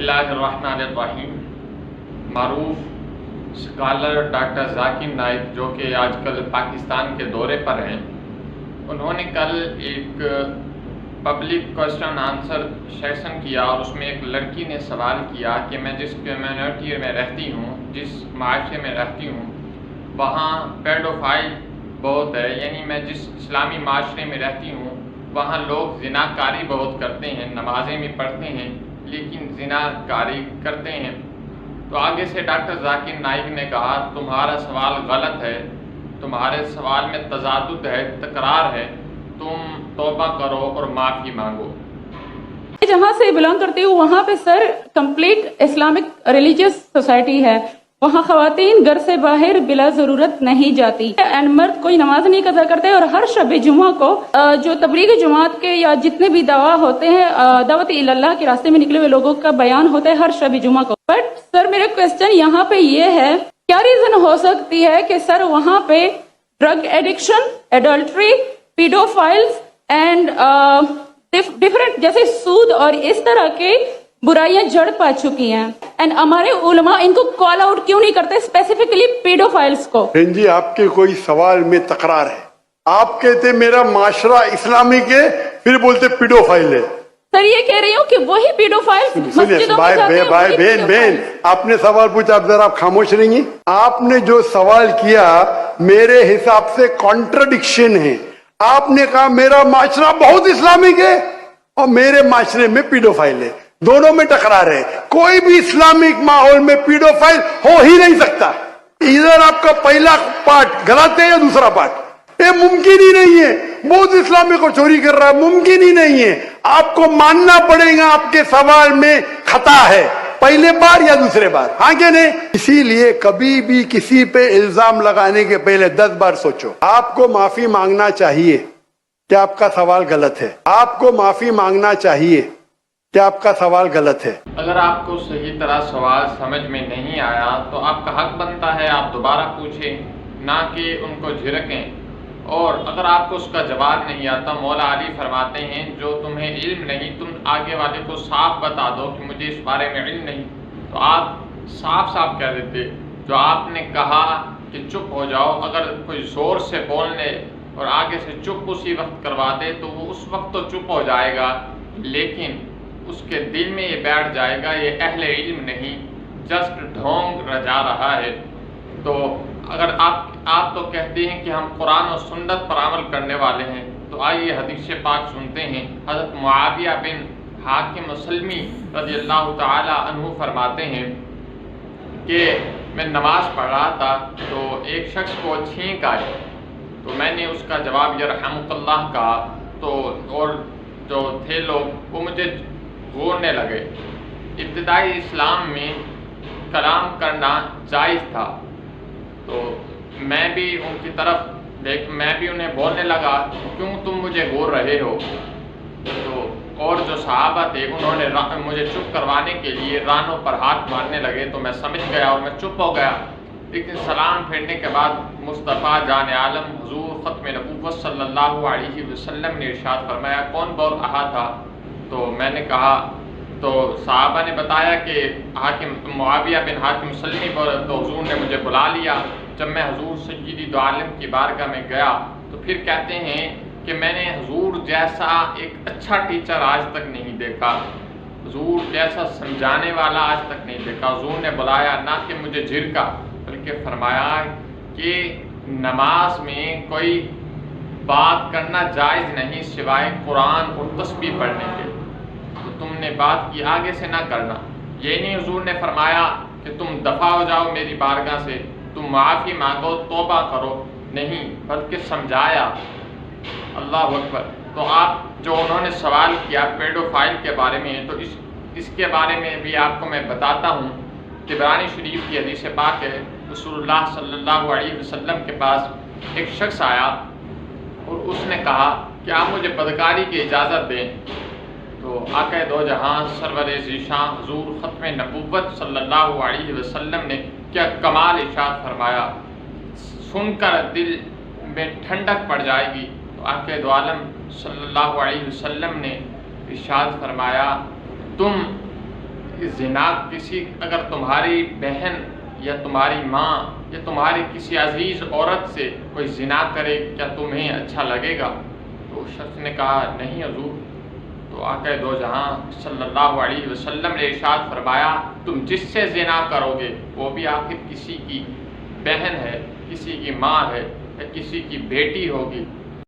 बिस्मिल्लाह अर्रहमान अर्रहीम। मारूफ scholar doctor Zakir Naik जो कि आजकल पाकिस्तान के दौरे पर हैं, उन्होंने कल एक पब्लिक क्वेश्चन आंसर सेशन किया और उसमें एक लड़की ने सवाल किया कि मैं जिस कम्युनिटी में रहती हूँ, जिस माशरे में रहती हूँ, वहाँ पेडोफाइल बहुत है। यानी मैं जिस इस्लामी माशरे में रहती हूँ वहाँ लोग ज़िनाकारी बहुत करते हैं, नमाज़ें भी पढ़ते हैं लेकिन ज़िनाकारी करते हैं। तो आगे से डॉक्टर जाकिर नाइक ने कहा तुम्हारा सवाल गलत है, तुम्हारे सवाल में तजादुद है, तकरार है, तुम तौबा करो और माफ़ी मांगो। जहाँ से बिलोंग करती हूँ वहाँ पे sir complete Islamic religious society है। वहाँ खवातीन घर से बाहर बिला जरूरत नहीं जाती एंड मर्द कोई नमाज नहीं कज़ा करते। और हर शब जुमा को जो तबलीगी जमात के या जितने भी दवा होते हैं, दावत इल्लाह के रास्ते में निकले हुए लोगों का बयान होता है हर शब जुमा को। बट सर मेरा क्वेश्चन यहाँ पे ये है, क्या रीजन हो सकती है कि सर वहाँ पे drug addiction, adultery, paedophiles and different जैसे सूद और इस तरह के बुराइयां जड़ पा चुकी हैं एंड हमारे उलमा इनको कॉल आउट क्यों नहीं करते, स्पेसिफिकली पीडोफाइल्स को? जी आपके कोई सवाल में तकरार है। आप कहते मेरा माशरा इस्लामिक है, फिर बोलते पीडोफाइल है। सर ये कह रही हूँ कि वही पीडोफाइल्स मस्जिदों में जाते हैं। भाई बहन आपने सवाल पूछा, आप जरा आप खामोश रहेंगी। आपने जो सवाल किया मेरे हिसाब से कॉन्ट्रडिक्शन है। आपने कहा मेरा माशरा बहुत इस्लामिक है और मेरे माशरे में पीडोफाइल है, दोनों में टकरार है। कोई भी इस्लामिक माहौल में पीडोफाइल हो ही नहीं सकता। इधर आपका पहला पार्ट गलत है या दूसरा पार्ट, ये मुमकिन ही नहीं है। बहुत इस्लामिक को चोरी कर रहा है, मुमकिन ही नहीं है। आपको मानना पड़ेगा आपके सवाल में खता है, पहले बार या दूसरे बार, हाँ क्या नहीं? इसीलिए कभी भी किसी पे इल्जाम लगाने के पहले 10 बार सोचो। आपको माफी मांगना चाहिए कि आपका सवाल गलत है। आपको माफी मांगना चाहिए कि आपका सवाल गलत है। अगर आपको सही तरह सवाल समझ में नहीं आया तो आपका हक बनता है आप दोबारा पूछें, ना कि उनको झिड़कें। और अगर आपको उसका जवाब नहीं आता, मौला अली फरमाते हैं जो तुम्हें इल्म नहीं, तुम आगे वाले को साफ बता दो कि मुझे इस बारे में इल्म नहीं, तो आप साफ साफ कह देते। जो आपने कहा कि चुप हो जाओ, अगर कोई ज़ोर से बोलने और आगे से चुप उसी वक्त करवा दे तो वो उस वक्त तो चुप हो जाएगा, लेकिन उसके दिल में ये बैठ जाएगा ये अहले इल्म नहीं, जस्ट ढोंग रजा रहा है। तो अगर आप तो कहते हैं कि हम कुरान और सुन्नत पर अमल करने वाले हैं, तो आइए हदीस पाक सुनते हैं। हज़रत मुआविया बिन हाकिम सलमी रज़ियल्लाहु ताला अन्हु फरमाते हैं कि मैं नमाज़ पढ़ रहा था तो एक शख्स को छींक आई, तो मैंने उसका जवाब यरहमुकल्लाह कहा, तो और जो थे लोग वो मुझे घूरने लगे। इब्तिदाई इस्लाम में कलाम करना जायज़ था, तो मैं भी उनकी तरफ मैं भी उन्हें बोलने लगा क्यों तुम मुझे घूर रहे हो। तो और जो सहाबा थे उन्होंने मुझे चुप करवाने के लिए रानों पर हाथ मारने लगे, तो मैं समझ गया और मैं चुप हो गया। लेकिन सलाम फेरने के बाद मुस्तफ़ा जान आलम हुज़ूर ख़त्म नबूवत सल्लल्लाहु अलैहि वसल्लम ने इरशाद फरमाया कौन बोल रहा था? तो मैंने कहा, तो साहबा ने बताया कि हाकिम मुआविया बिन हाकिम सलमी पर, तो हुजूर ने मुझे बुला लिया। जब मैं हुजूर सय्यदी दो आलम की बारगाह में गया तो फिर कहते हैं कि मैंने हुजूर जैसा एक अच्छा टीचर आज तक नहीं देखा, हुजूर जैसा समझाने वाला आज तक नहीं देखा। हुजूर ने बुलाया, ना कि मुझे झिड़का, बल्कि फरमाया कि नमाज में कोई बात करना जायज़ नहीं सिवाय कुरान और तस्बीह पढ़ने के, तो तुमने बात की आगे से ना करना। ये नहीं हुजूर ने फरमाया कि तुम दफ़ा हो जाओ मेरी बारगाह से, तुम माफ़ी मांगो, तौबा करो, नहीं, बल्कि समझाया। अल्लाह अकबर। तो आप जो उन्होंने सवाल किया पेडोफाइल के बारे में, तो इसके बारे में भी आपको मैं बताता हूँ। तिबरानी शरीफ की हदीस पाक है, रसूलुल्लाह सल्लल्लाहु अलैहि वसल्लम के पास एक शख्स आया और उसने कहा कि आप मुझे बदकारी की इजाज़त दें। तो आक़ा दो जहां सरवर ज़ीशान हुज़ूर ख़त्म नबूवत सल्लल्लाहु अलैहि वसल्लम ने क्या कमाल इरशाद फरमाया, सुनकर दिल में ठंडक पड़ जाएगी। तो आक़ा दो आलम सल्लल्लाहु अलैहि वसल्लम ने इरशाद फरमाया तुम زنا کسی اگر تمہاری بہن یا تمہاری ماں یا تمہاری کسی عزیز عورت سے کوئی زنا کرے کیا تمہیں اچھا لگے گا؟ تو اس شخص نے کہا نہیں حضور۔ تو آقا دو جہاں صلی اللہ علیہ وسلم نے ارشاد فرمایا تم جس سے زنا کرو گے وہ بھی آخر کسی کی بہن ہے، کسی کی ماں ہے یا کسی کی بیٹی ہوگی،